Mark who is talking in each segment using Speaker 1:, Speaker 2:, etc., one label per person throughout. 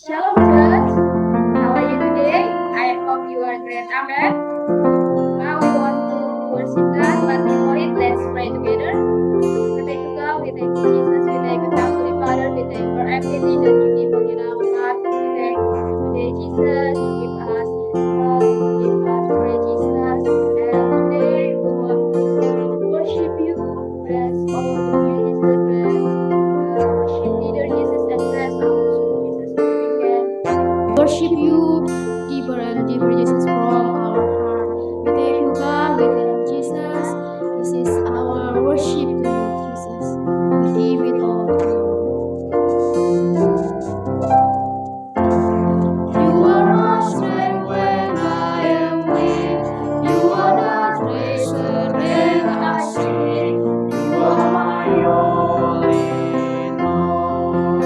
Speaker 1: Shalom church, how are you today? I hope you are great. Amen. Now we want to worship God, but before it, let's pray together. We thank you God, we thank you Jesus, we thank you Heavenly Father, we thank you for everything that you give us in our God. We thank you for today, Jesus. You give us love, you give us praise, Jesus. And today we want to worship you, bless all the musicians, bless worship leader, Jesus, and bless our school, Jesus, so we can worship you deeper and deeper, Jesus, from our heart. We thank you, God. We thank you, Jesus. This is our worship to you, Jesus. We give it all to you. You are my strength when I am weak. You are the treasure that I seek. You are my all in all.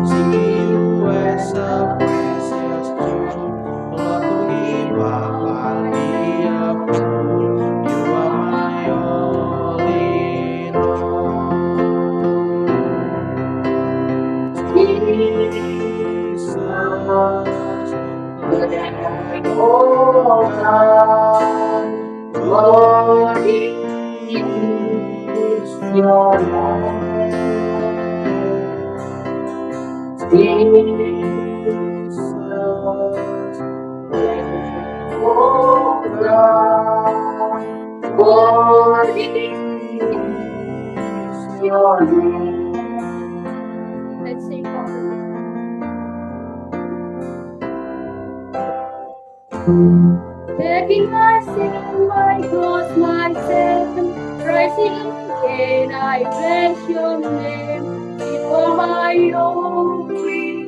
Speaker 2: Seeking you as a precious jewel, Lord, to give up I'll be a fool. You are my all in all. Jesus, Lamb of God, glory is your name. Jesus, Lamb of God, glory is your name.
Speaker 1: Let's sing for the begging my sin, my cross, my sin, rising again, I bless your name. Before my only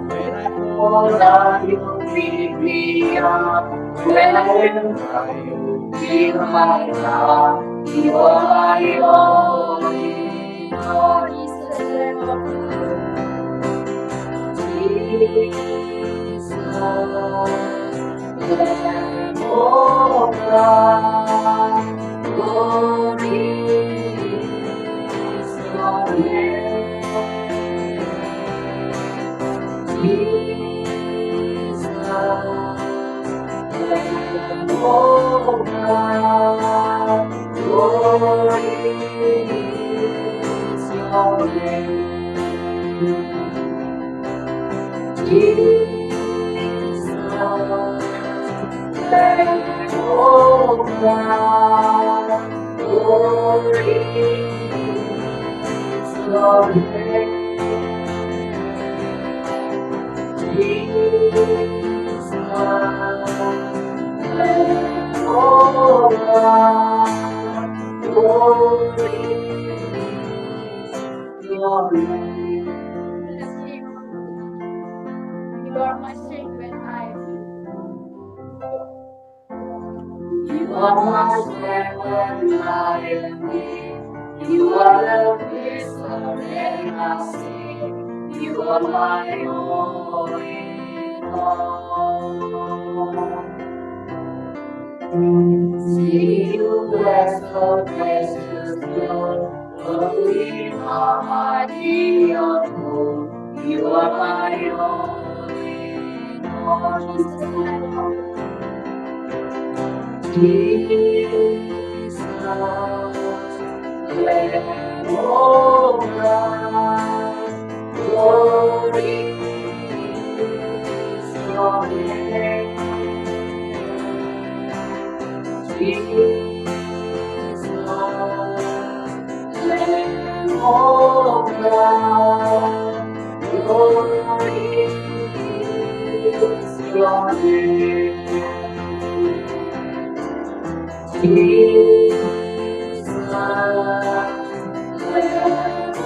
Speaker 2: When I fall down, you pick me up. When I am high, you fill my cup. You are my all in all.
Speaker 1: Jesus, Lamb of God.
Speaker 2: Jesus, Lamb of God, glory is your name. Jesus, Lamb of God, glory is your name. Jesus, Lamb of God, glory is your name. Jesus, Lamb of God, glory is your name.
Speaker 1: Let's sing for the you are my strength when I am weak.
Speaker 2: You are my strength when I am weak. You are the vessel that I seek. You are my all in all. See you bless the precious Lord. Only my dear Lord. You are my all in all.
Speaker 1: Jesus, Lamb of God.
Speaker 2: Jesus, Lamb of God, glory is your name. Jesus, Lamb of God, glory is your name. Jesus, Lamb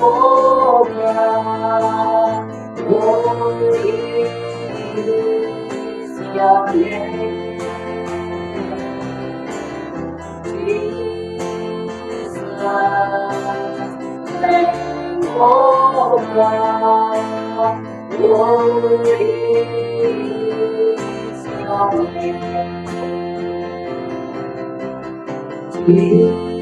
Speaker 2: of God, glory is your name. Jesus, Lamb of God, glory is your name. Jesus,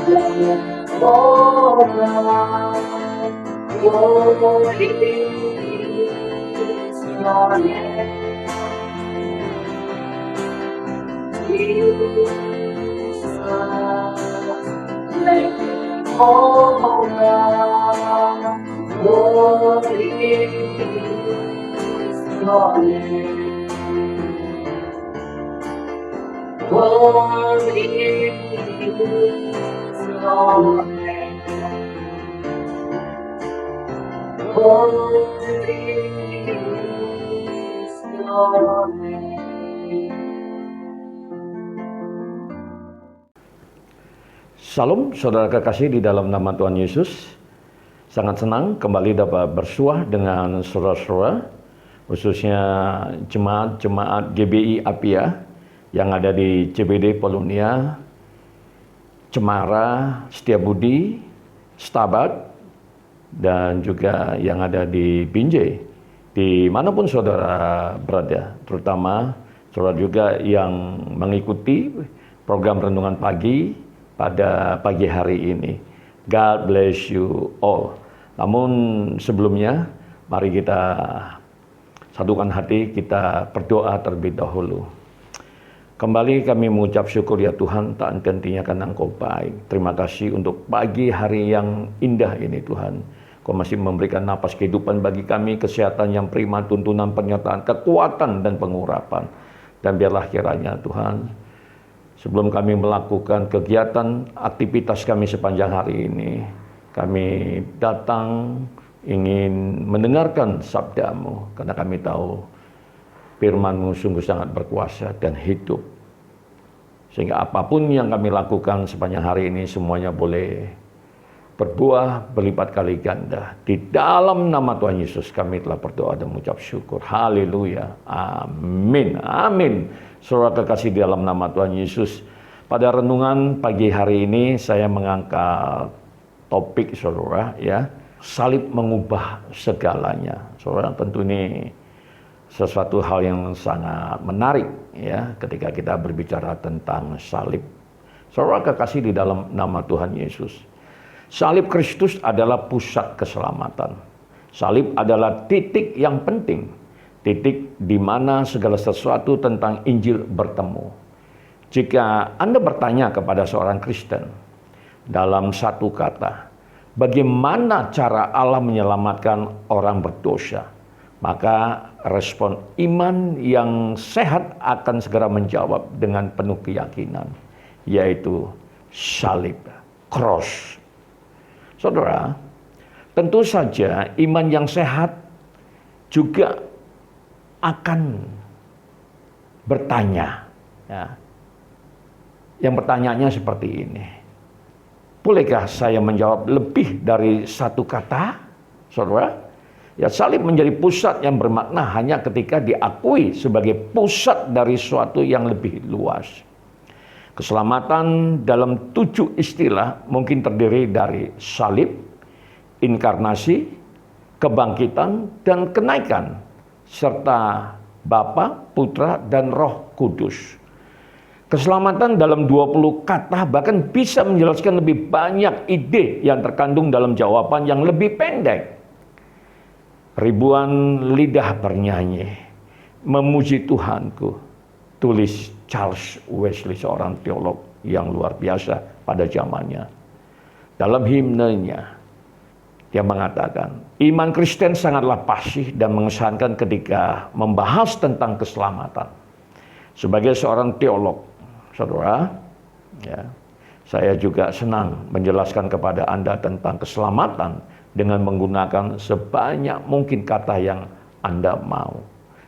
Speaker 2: Oh God, glory is your name. Jesus, let oh God, glory is your name. Glory is your name. Glory is your name.
Speaker 3: Salam saudara kekasih di dalam nama Tuhan Yesus. Sangat senang kembali dapat bersuah dengan saudara-saudara, khususnya jemaat GBI Apia yang ada di CBD Polonia, Cemara, Setiabudi, Stabat, dan juga yang ada di Binjai. Dimanapun saudara berada, terutama saudara juga yang mengikuti program Renungan Pagi pada pagi hari ini. God bless you all. Namun sebelumnya, mari kita satukan hati, kita berdoa terlebih dahulu. Kembali kami mengucap syukur ya Tuhan, tak henti-hentinya karena Engkau baik. Terima kasih untuk pagi hari yang indah ini Tuhan. Kau masih memberikan napas kehidupan bagi kami, kesehatan yang prima, tuntunan pernyataan, kekuatan dan pengurapan. Dan biarlah kiranya Tuhan, sebelum kami melakukan kegiatan, aktivitas kami sepanjang hari ini, kami datang ingin mendengarkan sabda-Mu, karena kami tahu firman-Mu sungguh sangat berkuasa dan hidup. Sehingga apapun yang kami lakukan sepanjang hari ini, semuanya boleh berbuah berlipat kali ganda. Di dalam nama Tuhan Yesus kami telah berdoa dan mengucap syukur. Haleluya. Amin. Amin. Saudara kekasih di dalam nama Tuhan Yesus, pada renungan pagi hari ini saya mengangkat topik saudara ya, salib mengubah segalanya. Saudara, tentu ini sesuatu hal yang sangat menarik ya ketika kita berbicara tentang salib. Saudara kekasih di dalam nama Tuhan Yesus, salib Kristus adalah pusat keselamatan. Salib adalah titik yang penting, titik di mana segala sesuatu tentang Injil bertemu. Jika Anda bertanya kepada seorang Kristen dalam satu kata, bagaimana cara Allah menyelamatkan orang berdosa? Maka respon iman yang sehat akan segera menjawab dengan penuh keyakinan, yaitu salib, cross. Saudara, tentu saja iman yang sehat juga akan bertanya. Ya. Yang pertanyaannya seperti ini. Bolehkah saya menjawab lebih dari satu kata? Saudara, ya salib menjadi pusat yang bermakna hanya ketika diakui sebagai pusat dari sesuatu yang lebih luas. Keselamatan dalam 7 istilah mungkin terdiri dari salib, inkarnasi, kebangkitan, dan kenaikan, serta Bapa, Putra, dan Roh Kudus. Keselamatan dalam 20 kata bahkan bisa menjelaskan lebih banyak ide yang terkandung dalam jawaban yang lebih pendek. Ribuan lidah bernyanyi, memuji Tuhanku, tulis Charles Wesley, seorang teolog yang luar biasa pada zamannya. Dalam himnenya, dia mengatakan, iman Kristen sangatlah fasih dan mengesankan ketika membahas tentang keselamatan. Sebagai seorang teolog, saudara, ya, saya juga senang menjelaskan kepada Anda tentang keselamatan dengan menggunakan sebanyak mungkin kata yang Anda mau.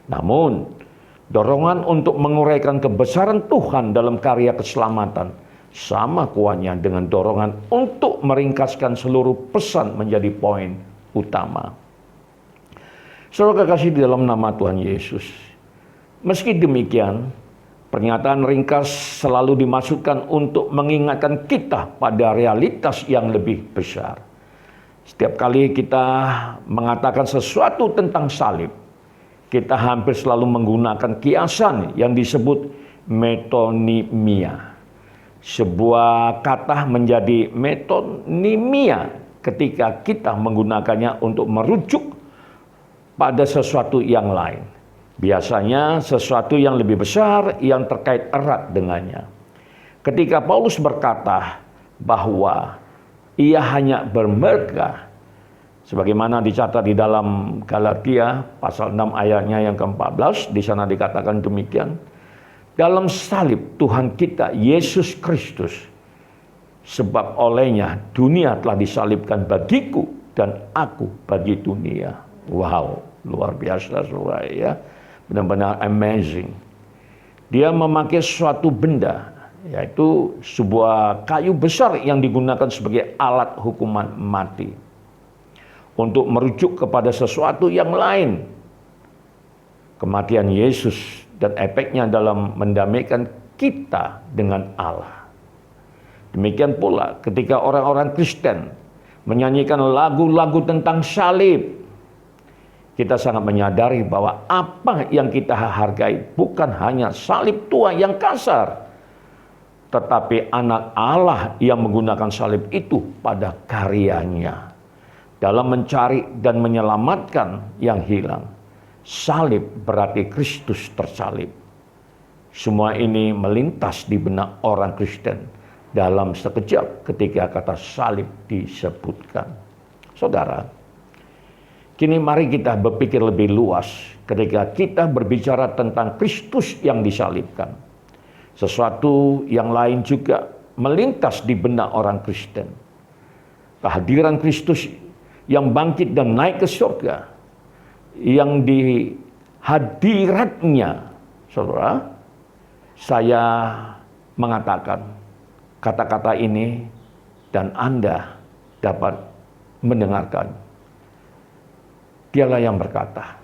Speaker 3: Namun, dorongan untuk menguraikan kebesaran Tuhan dalam karya keselamatan sama kuatnya dengan dorongan untuk meringkaskan seluruh pesan menjadi poin utama. Saudara kekasih di dalam nama Tuhan Yesus, meski demikian, pernyataan ringkas selalu dimaksudkan untuk mengingatkan kita pada realitas yang lebih besar. Setiap kali kita mengatakan sesuatu tentang salib, kita hampir selalu menggunakan kiasan yang disebut metonimia. Sebuah kata menjadi metonimia ketika kita menggunakannya untuk merujuk pada sesuatu yang lain. Biasanya sesuatu yang lebih besar yang terkait erat dengannya. Ketika Paulus berkata bahwa ia hanya bermerga, sebagaimana dicatat di dalam Galatia pasal 6 ayatnya yang ke-14, di sana dikatakan demikian. Dalam salib Tuhan kita Yesus Kristus, sebab olehnya dunia telah disalibkan bagiku dan aku bagi dunia. Wow, luar biasa saudara ya. Benar-benar amazing. Dia memakai suatu benda, yaitu sebuah kayu besar yang digunakan sebagai alat hukuman mati, untuk merujuk kepada sesuatu yang lain. Kematian Yesus dan efeknya dalam mendamaikan kita dengan Allah. Demikian pula ketika orang-orang Kristen menyanyikan lagu-lagu tentang salib, kita sangat menyadari bahwa apa yang kita hargai bukan hanya salib tua yang kasar, tetapi anak Allah yang menggunakan salib itu pada karyanya dalam mencari dan menyelamatkan yang hilang. Salib berarti Kristus tersalib. Semua ini melintas di benak orang Kristen dalam sekejap ketika kata salib disebutkan. Saudara, kini mari kita berpikir lebih luas ketika kita berbicara tentang Kristus yang disalibkan. Sesuatu yang lain juga melintas di benak orang Kristen. Kehadiran Kristus yang bangkit dan naik ke surga, yang di hadiratnya, saudara, saya mengatakan kata-kata ini dan Anda dapat mendengarkan. Dialah yang berkata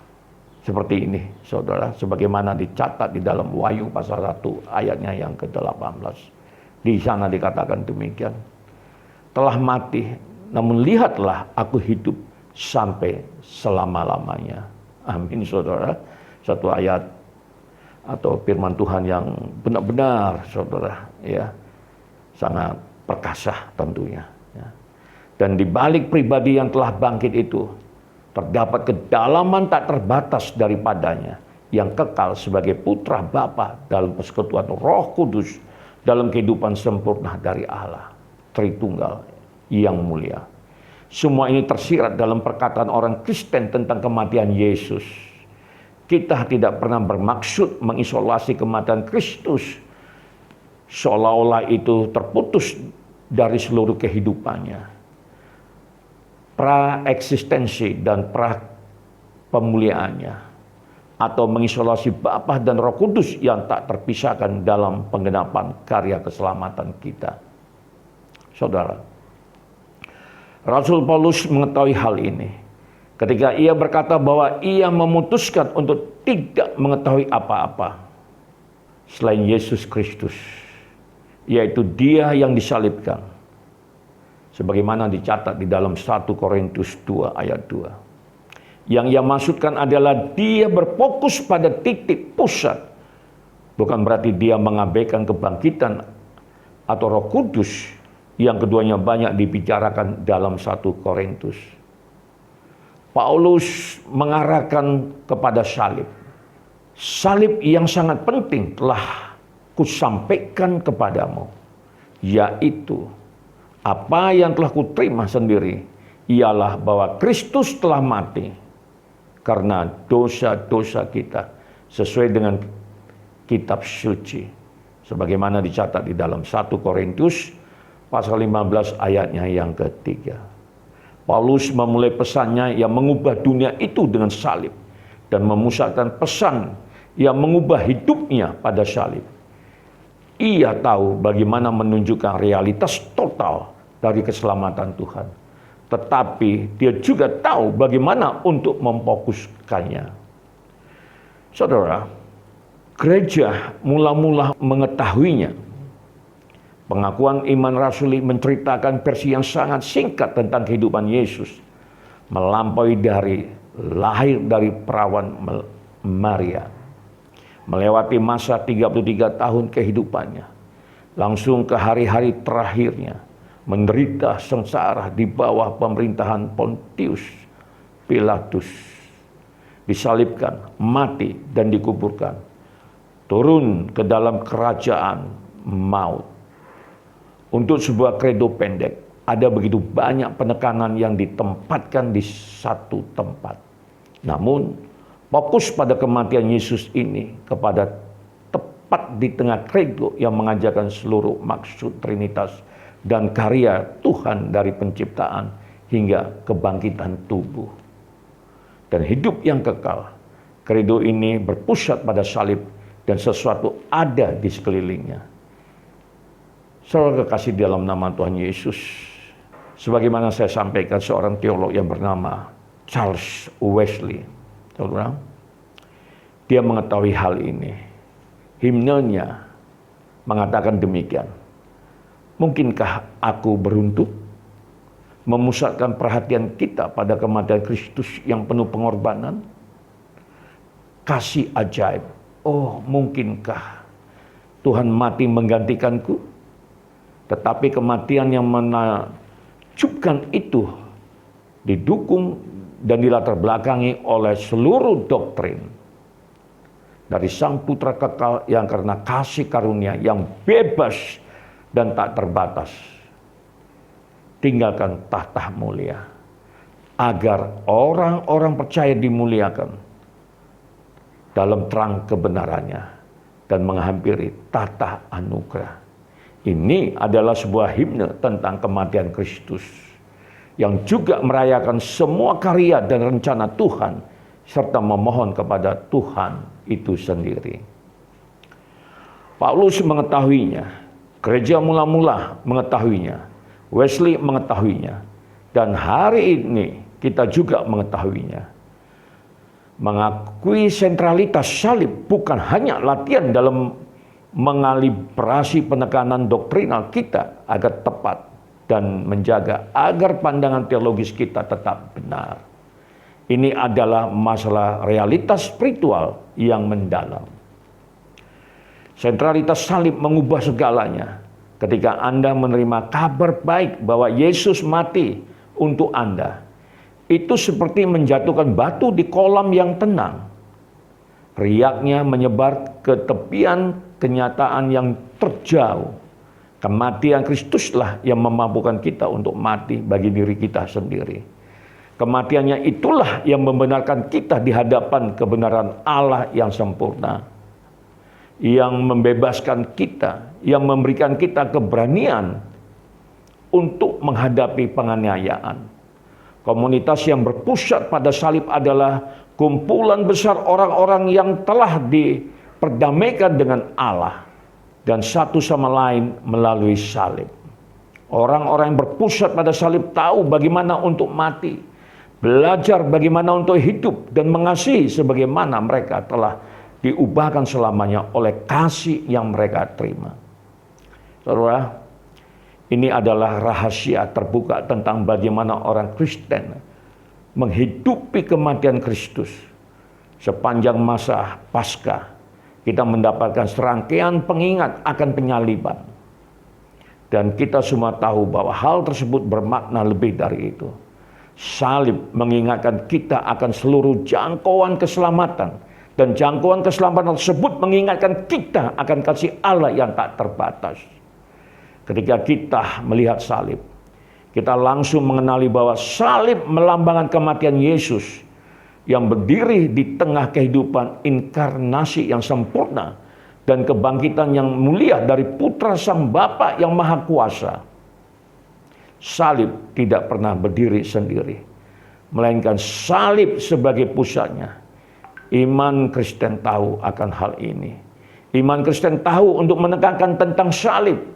Speaker 3: seperti ini, saudara, sebagaimana dicatat di dalam Wahyu pasal 1 ayatnya yang ke-18. Di sana dikatakan demikian. Telah mati, namun lihatlah aku hidup sampai selama-lamanya. Amin, saudara. Satu ayat atau firman Tuhan yang benar-benar, saudara, ya, sangat perkasa tentunya. Ya. Dan di balik pribadi yang telah bangkit itu, terdapat kedalaman tak terbatas daripadanya, yang kekal sebagai putra Bapa dalam persekutuan Roh Kudus, dalam kehidupan sempurna dari Allah, Tritunggal yang mulia. Semua ini tersirat dalam perkataan orang Kristen tentang kematian Yesus. Kita tidak pernah bermaksud mengisolasi kematian Kristus, seolah-olah itu terputus dari seluruh kehidupannya. Pra-eksistensi dan pra-pemuliaannya, atau mengisolasi Bapa dan Roh Kudus yang tak terpisahkan dalam penggenapan karya keselamatan kita. Saudara, Rasul Paulus mengetahui hal ini ketika ia berkata bahwa ia memutuskan untuk tidak mengetahui apa-apa selain Yesus Kristus, yaitu Dia yang disalibkan. Sebagaimana dicatat di dalam 1 Korintus 2 ayat 2. Yang ia maksudkan adalah dia berfokus pada titik pusat. Bukan berarti dia mengabaikan kebangkitan atau Roh Kudus, yang keduanya banyak dibicarakan dalam 1 Korintus. Paulus mengarahkan kepada salib. Salib yang sangat penting telah kusampaikan kepadamu, yaitu apa yang telah kuterima sendiri, ialah bahwa Kristus telah mati karena dosa-dosa kita sesuai dengan kitab suci. Sebagaimana dicatat di dalam 1 Korintus pasal 15 ayatnya yang ketiga. Paulus memulai pesannya yang mengubah dunia itu dengan salib, dan memusatkan pesan yang mengubah hidupnya pada salib. Ia tahu bagaimana menunjukkan realitas total dari keselamatan Tuhan. Tetapi dia juga tahu bagaimana untuk memfokuskannya. Saudara, gereja mula-mula mengetahuinya. Pengakuan iman rasuli menceritakan versi yang sangat singkat tentang kehidupan Yesus, melampaui dari lahir dari perawan Maria, melewati masa 33 tahun kehidupannya, langsung ke hari-hari terakhirnya, menderita sengsara di bawah pemerintahan Pontius Pilatus, disalibkan, mati, dan dikuburkan, turun ke dalam kerajaan maut. Untuk sebuah kredo pendek, ada begitu banyak penekanan yang ditempatkan di satu tempat. Namun, fokus pada kematian Yesus ini kepada tepat di tengah kredo yang mengajarkan seluruh maksud Trinitas dan karya Tuhan dari penciptaan hingga kebangkitan tubuh dan hidup yang kekal. Kredo ini berpusat pada salib dan sesuatu ada di sekelilingnya. Saudara kekasih dalam nama Tuhan Yesus, sebagaimana saya sampaikan, seorang teolog yang bernama Charles Wesley, saudara, dia mengetahui hal ini. Himnenya mengatakan demikian. Mungkinkah aku beruntung memusatkan perhatian kita pada kematian Kristus yang penuh pengorbanan? Kasih ajaib. Oh, mungkinkah Tuhan mati menggantikanku? Tetapi kematian yang menakjubkan itu didukung dan dilatar belakangi oleh seluruh doktrin dari Sang Putra Kekal yang karena kasih karunia yang bebas dan tak terbatas tinggalkan tahta mulia, agar orang-orang percaya dimuliakan dalam terang kebenarannya dan menghampiri tahta anugerah. Ini adalah sebuah himne tentang kematian Kristus yang juga merayakan semua karya dan rencana Tuhan serta memohon kepada Tuhan itu sendiri. Paulus mengetahuinya, gereja mula-mula mengetahuinya, Wesley mengetahuinya, dan hari ini kita juga mengetahuinya. Mengakui sentralitas salib bukan hanya latihan dalam mengalibrasi penekanan doktrinal kita agar tepat dan menjaga agar pandangan teologis kita tetap benar. Ini adalah masalah realitas spiritual yang mendalam. Sentralitas salib mengubah segalanya. Ketika Anda menerima kabar baik bahwa Yesus mati untuk Anda, itu seperti menjatuhkan batu di kolam yang tenang. Riaknya menyebar ke tepian kenyataan yang terjauh. Kematian Kristuslah yang memampukan kita untuk mati bagi diri kita sendiri. Kematiannya itulah yang membenarkan kita di hadapan kebenaran Allah yang sempurna, yang membebaskan kita, yang memberikan kita keberanian untuk menghadapi penganiayaan. Komunitas yang berpusat pada salib adalah kumpulan besar orang-orang yang telah diperdamaikan dengan Allah dan satu sama lain melalui salib. Orang-orang yang berpusat pada salib tahu bagaimana untuk mati, belajar bagaimana untuk hidup dan mengasihi sebagaimana mereka telah diubahkan selamanya oleh kasih yang mereka terima. Saudara, ini adalah rahasia terbuka tentang bagaimana orang Kristen menghidupi kematian Kristus. Sepanjang masa Paskah, kita mendapatkan serangkaian pengingat akan penyaliban. Dan kita semua tahu bahwa hal tersebut bermakna lebih dari itu. Salib mengingatkan kita akan seluruh jangkauan keselamatan. Dan jangkauan keselamatan tersebut mengingatkan kita akan kasih Allah yang tak terbatas. Ketika kita melihat salib, kita langsung mengenali bahwa salib melambangkan kematian Yesus yang berdiri di tengah kehidupan inkarnasi yang sempurna dan kebangkitan yang mulia dari Putra Sang Bapa yang Maha Kuasa. Salib tidak pernah berdiri sendiri, melainkan salib sebagai pusatnya. Iman Kristen tahu akan hal ini. Iman Kristen tahu untuk menekankan tentang salib.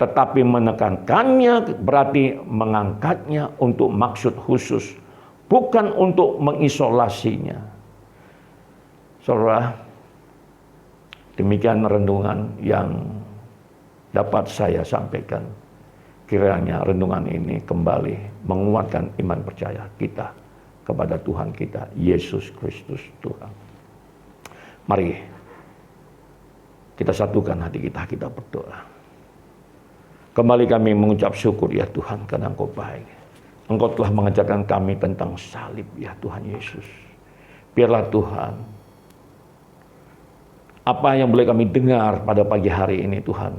Speaker 3: Tetapi menekankannya berarti mengangkatnya untuk maksud khusus, bukan untuk mengisolasinya. Saudara, demikian renungan yang dapat saya sampaikan. Kiranya renungan ini kembali menguatkan iman percaya kita kepada Tuhan kita, Yesus Kristus Tuhan. Mari kita satukan hati kita berdoa. Kembali kami mengucap syukur ya Tuhan, karena Engkau baik. Engkau telah mengajarkan kami tentang salib ya Tuhan Yesus. Biarlah Tuhan, apa yang boleh kami dengar pada pagi hari ini Tuhan,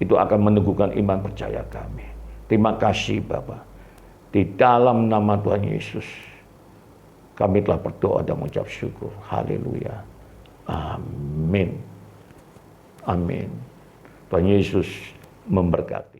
Speaker 3: itu akan meneguhkan iman percaya kami. Terima kasih Bapa. Di dalam nama Tuhan Yesus, kami telah berdoa dan mengucap syukur. Haleluya. Amin. Amin. Tuhan Yesus memberkati.